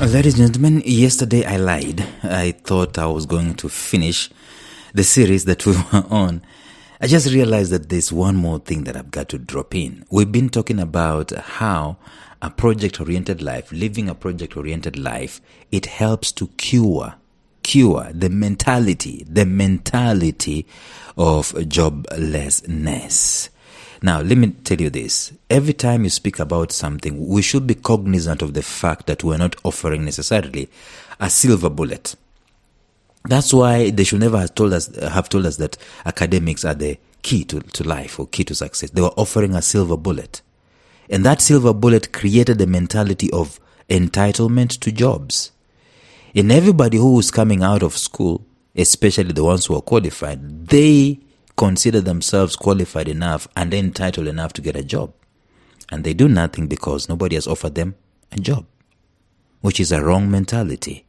Ladies and gentlemen, yesterday I lied. I thought I was going to finish the series that we were on. I just realized that there's one more thing that I've got to drop in. We've been talking about how a project-oriented life, living a project-oriented life, it helps to cure the mentality of joblessness. Now, let me tell you this. Every time you speak about something, we should be cognizant of the fact that we're not offering necessarily a silver bullet. That's why they should never have told us that academics are the key to life or key to success. They were offering a silver bullet. And that silver bullet created a mentality of entitlement to jobs. And everybody who is coming out of school, especially the ones who are qualified, they consider themselves qualified enough and entitled enough to get a job. And they do nothing because nobody has offered them a job, which is a wrong mentality.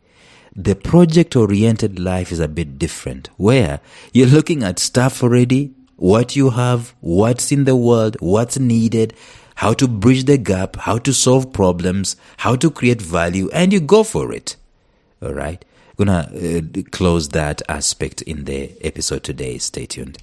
The project-oriented life is a bit different, where you're looking at stuff already, what you have, what's in the world, what's needed, how to bridge the gap, how to solve problems, how to create value, and you go for it. All right? I'm going to close that aspect in the episode today. Stay tuned.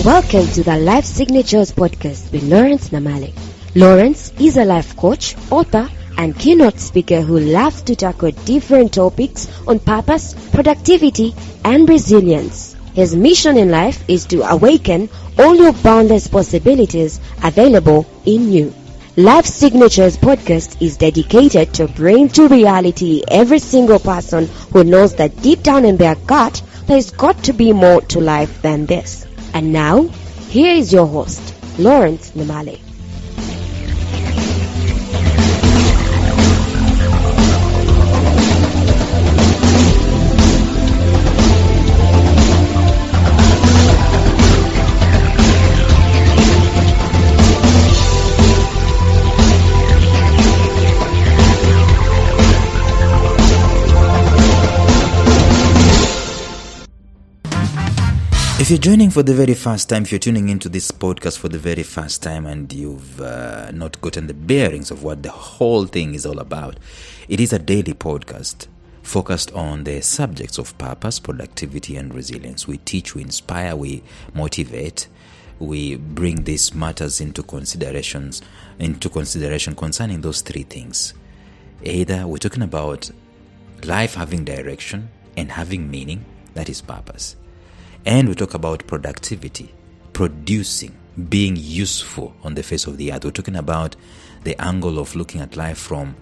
Welcome to the Life Signatures podcast with Lawrence Namale. Lawrence is a life coach, author, and keynote speaker who loves to tackle different topics on purpose, productivity, and resilience. His mission in life is to awaken all your boundless possibilities available in you. Life Signatures podcast is dedicated to bring to reality every single person who knows that deep down in their gut, there's got to be more to life than this. And now, here is your host, Lawrence Namale. If you're joining for the very first time, if you're tuning into this podcast for the very first time and you've not gotten the bearings of what the whole thing is all about, it is a daily podcast focused on the subjects of purpose, productivity, and resilience. We teach, we inspire, we motivate, we bring these matters into consideration concerning those three things. Either we're talking about life having direction and having meaning, that is purpose. And we talk about productivity, producing, being useful on the face of the earth. We're talking about the angle of looking at life from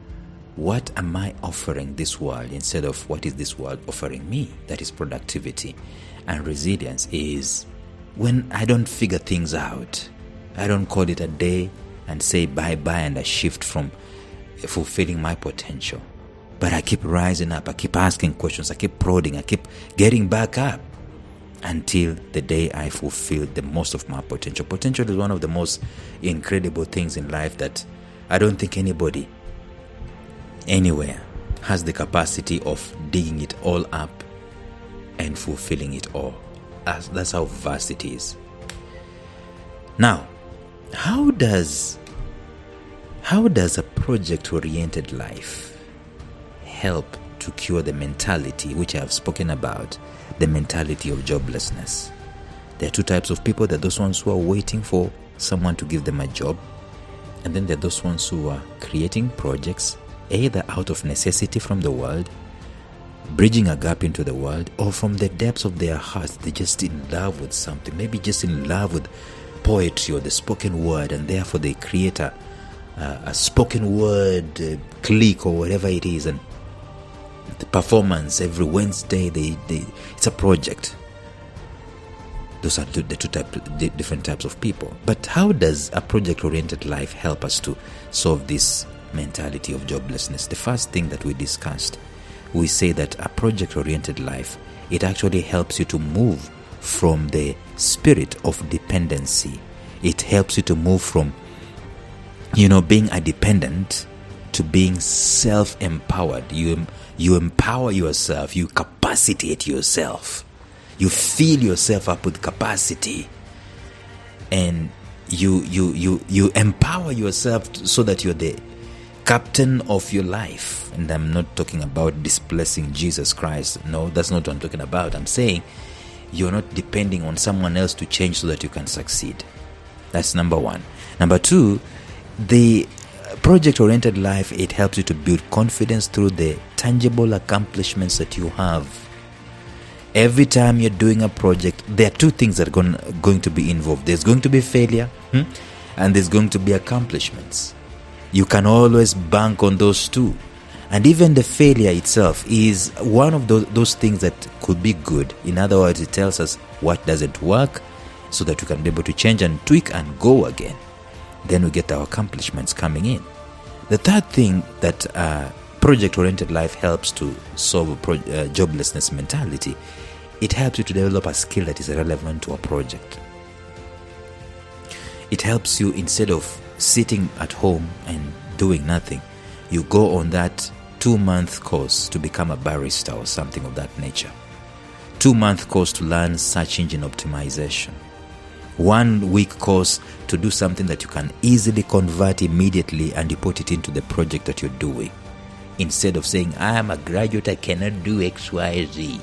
what am I offering this world instead of what is this world offering me? That is productivity. And resilience is when I don't figure things out. I don't call it a day and say bye-bye and I shift from fulfilling my potential. But I keep rising up, I keep asking questions, I keep prodding, I keep getting back up, until the day I fulfill the most of my potential. Potential is one of the most incredible things in life that I don't think anybody, anywhere, has the capacity of digging it all up and fulfilling it all. That's how vast it is. Now, how does a project-oriented life help to cure the mentality which I have spoken about, the mentality of joblessness? There are two types of people. There are those ones who are waiting for someone to give them a job, and then there are those ones who are creating projects either out of necessity from the world, bridging a gap into the world, or from the depths of their hearts. They're just in love with something, maybe just in love with poetry or the spoken word, and therefore they create a spoken word clique or whatever it is, and the performance every Wednesday, it's a project. Those are the different types of people. But how does a project-oriented life help us to solve this mentality of joblessness? The first thing that we discussed, we say that a project-oriented life, it actually helps you to move from the spirit of dependency. It helps you to move from, being a dependent to being self-empowered. You empower yourself, you capacitate yourself, you fill yourself up with capacity, and you empower yourself so that you're the captain of your life. And I'm not talking about displacing Jesus Christ. No, that's not what I'm talking about. I'm saying you're not depending on someone else to change so that you can succeed. That's number one. Number two, the project-oriented life, it helps you to build confidence through the tangible accomplishments that you have. Every time you're doing a project, there are two things that are going to be involved. There's going to be failure, and there's going to be accomplishments. You can always bank on those two. And even the failure itself is one of those things that could be good. In other words, it tells us what doesn't work so that we can be able to change and tweak and go again. Then we get our accomplishments coming in. The third thing that project-oriented life helps to solve joblessness mentality, it helps you to develop a skill that is relevant to a project. It helps you, instead of sitting at home and doing nothing, you go on that 2-month course to become a barista or something of that nature. 2-month course to learn search engine optimization. 1-week course to do something that you can easily convert immediately and you put it into the project that you're doing. Instead of saying, I am a graduate, I cannot do X, Y, Z.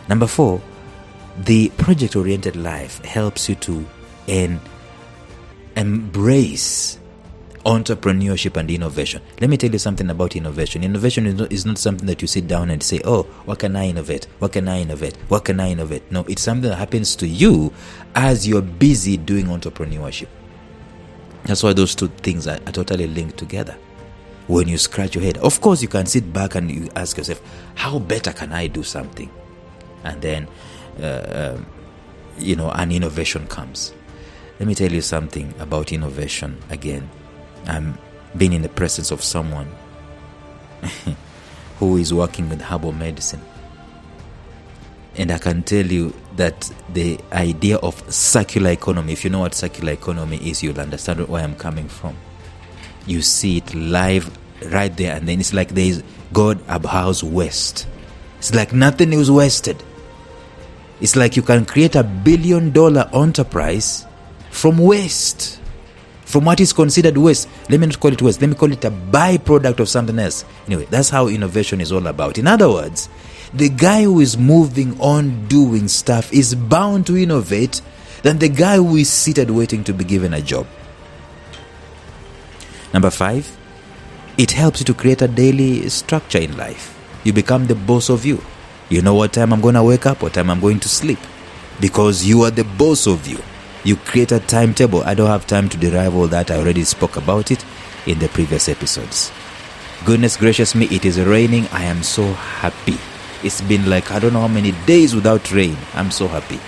Number 4, the project-oriented life helps you to embrace entrepreneurship and innovation. Let me tell you something about innovation. Innovation is not something that you sit down and say, oh, what can I innovate? What can I innovate? What can I innovate? No, it's something that happens to you as you're busy doing entrepreneurship. That's why those two things are totally linked together. When you scratch your head, of course you can sit back and you ask yourself, how better can I do something? And then, an innovation comes. Let me tell you something about innovation again. I'm being in the presence of someone who is working with herbal medicine. And I can tell you that the idea of circular economy, if you know what circular economy is, you'll understand where I'm coming from. You see it live right there, and then it's like there is God abhors waste. It's like nothing is wasted. It's like you can create $1 billion enterprise from waste. From what is considered waste. Let me not call it waste. Let me call it a byproduct of something else. Anyway, that's how innovation is all about. In other words, the guy who is moving on doing stuff is bound to innovate than the guy who is seated waiting to be given a job. Number 5, it helps you to create a daily structure in life. You become the boss of you. You know what time I'm going to wake up, what time I'm going to sleep. Because you are the boss of you. You create a timetable. I don't have time to derive all that. I already spoke about it in the previous episodes. Goodness gracious me, it is raining. I am so happy. It's been like I don't know how many days without rain. I'm so happy.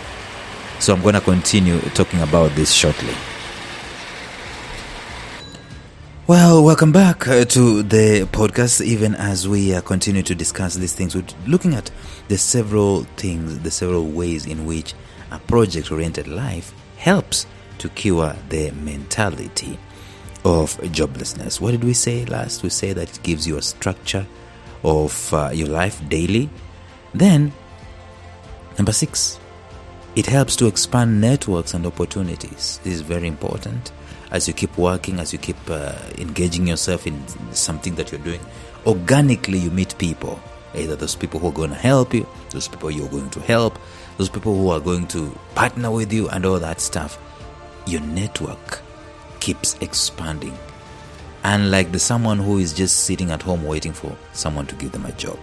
So I'm going to continue talking about this shortly. Well, welcome back to the podcast. Even as we continue to discuss these things, we're looking at the several things, the several ways in which a project-oriented life helps to cure the mentality of joblessness. What did we say last? We say that it gives you a structure of your life daily. Then, number 6, it helps to expand networks and opportunities. This is very important. As you keep working, as you keep engaging yourself in something that you're doing, organically you meet people. Either those people who are going to help you, those people you're going to help, those people who are going to partner with you and all that stuff. Your network keeps expanding. Unlike someone who is just sitting at home waiting for someone to give them a job.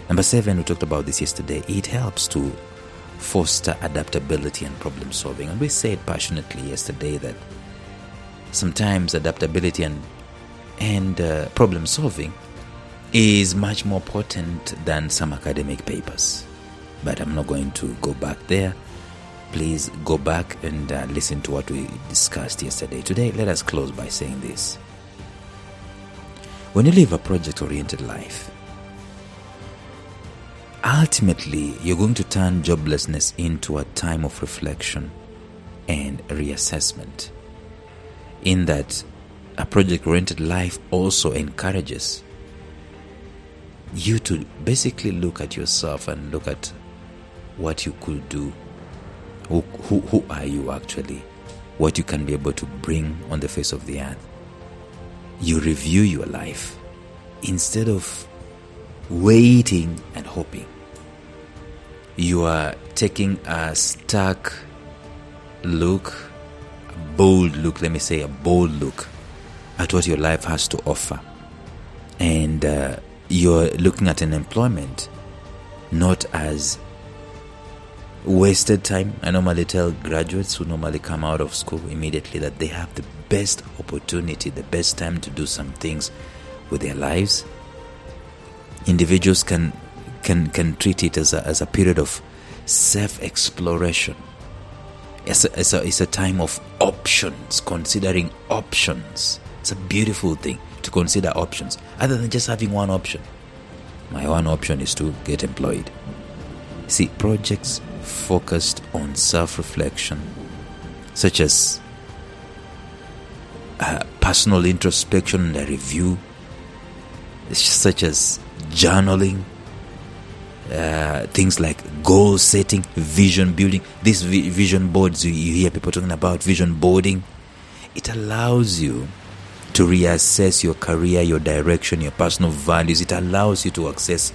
Number 7, we talked about this yesterday. It helps to foster adaptability and problem solving. And we said passionately yesterday that sometimes adaptability and problem solving is much more potent than some academic papers. But I'm not going to go back there. Please go back and listen to what we discussed yesterday. Today, let us close by saying this. When you live a project-oriented life, ultimately, you're going to turn joblessness into a time of reflection and reassessment. In that, a project-oriented life also encourages you to basically look at yourself and look at what you could do. Who are you actually? What you can be able to bring on the face of the earth. You review your life instead of waiting and hoping. You are taking a stark look, a bold look at what your life has to offer. And you're looking at an employment not as wasted time. I normally tell graduates who normally come out of school immediately that they have the best opportunity, the best time to do some things with their lives. Individuals can treat it as a period of self-exploration. It's a time of options, considering options. It's a beautiful thing to consider options, other than just having one option. My one option is to get employed. See, projects focused on self-reflection, such as personal introspection and review, such as journaling, things like goal setting, vision building. These vision boards, you hear people talking about vision boarding. It allows you to reassess your career, your direction, your personal values. It allows you to access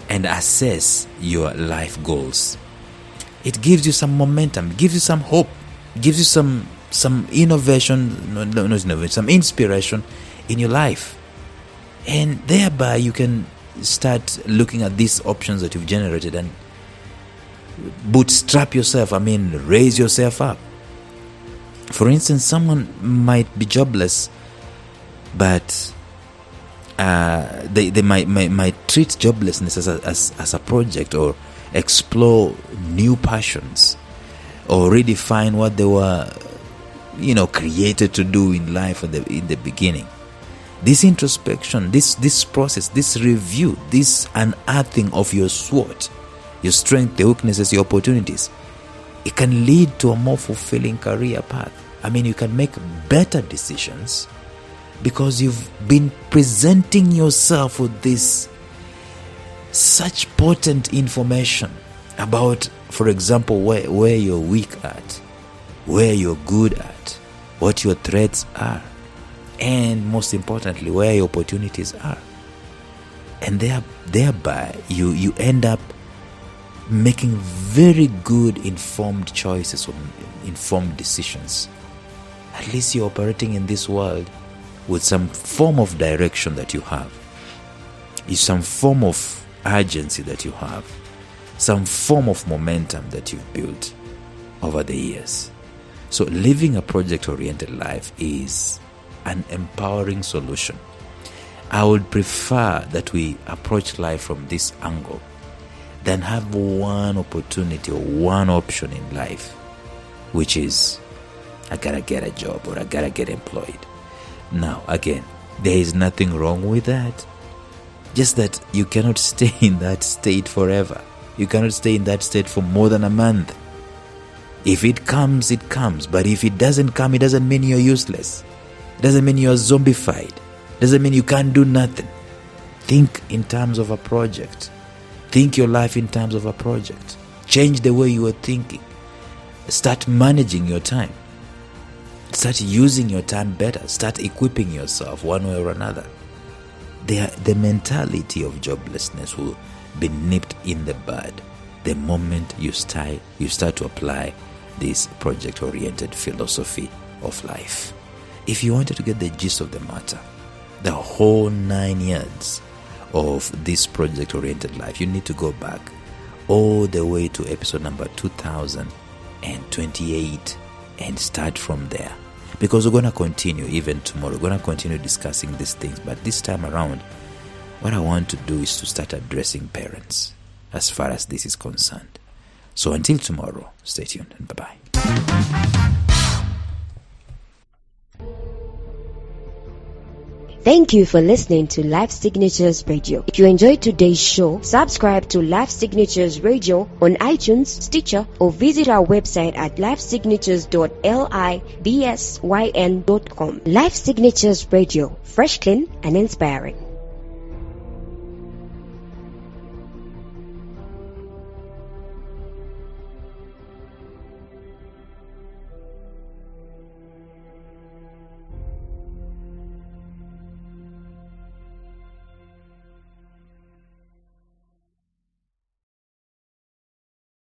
and assess your life goals. It gives you some momentum, gives you some hope, gives you some innovation, some inspiration in your life. And thereby you can start looking at these options that you've generated and bootstrap yourself, raise yourself up. For instance, someone might be jobless, but they might treat joblessness as a project, or explore new passions, or redefine what they were created to do in life in the beginning. This introspection, this process, this review, this unearthing of your SWOT, your strength, your weaknesses, your opportunities, it can lead to a more fulfilling career path. You can make better decisions because you've been presenting yourself with this such potent information about, for example, where you're weak at, where you're good at, what your threats are, and most importantly, where your opportunities are. And thereby you end up making very good informed choices or informed decisions. At least you're operating in this world with some form of direction that you have, some form of urgency that you have, some form of momentum that you've built over the years. So living a project-oriented life is an empowering solution. I would prefer that we approach life from this angle than have one opportunity or one option in life, which is, I gotta get a job or I gotta get employed. Now, again, there is nothing wrong with that. Just that you cannot stay in that state forever. You cannot stay in that state for more than a month. If it comes, it comes. But if it doesn't come, it doesn't mean you're useless. It doesn't mean you're zombified. It doesn't mean you can't do nothing. Think in terms of a project. Think your life in terms of a project. Change the way you are thinking. Start managing your time. Start using your time better. Start equipping yourself one way or another. The mentality of joblessness will be nipped in the bud the moment you start to apply this project-oriented philosophy of life. If you wanted to get the gist of the matter, the whole 9 years of this project-oriented life, you need to go back all the way to episode number 2028 and start from there. Because we're going to continue even tomorrow. We're going to continue discussing these things. But this time around, what I want to do is to start addressing parents as far as this is concerned. So until tomorrow, stay tuned and bye-bye. Thank you for listening to Life Signatures Radio. If you enjoyed today's show, subscribe to Life Signatures Radio on iTunes, Stitcher, or visit our website at lifesignatures.libsyn.com. Life Signatures Radio, fresh, clean, and inspiring.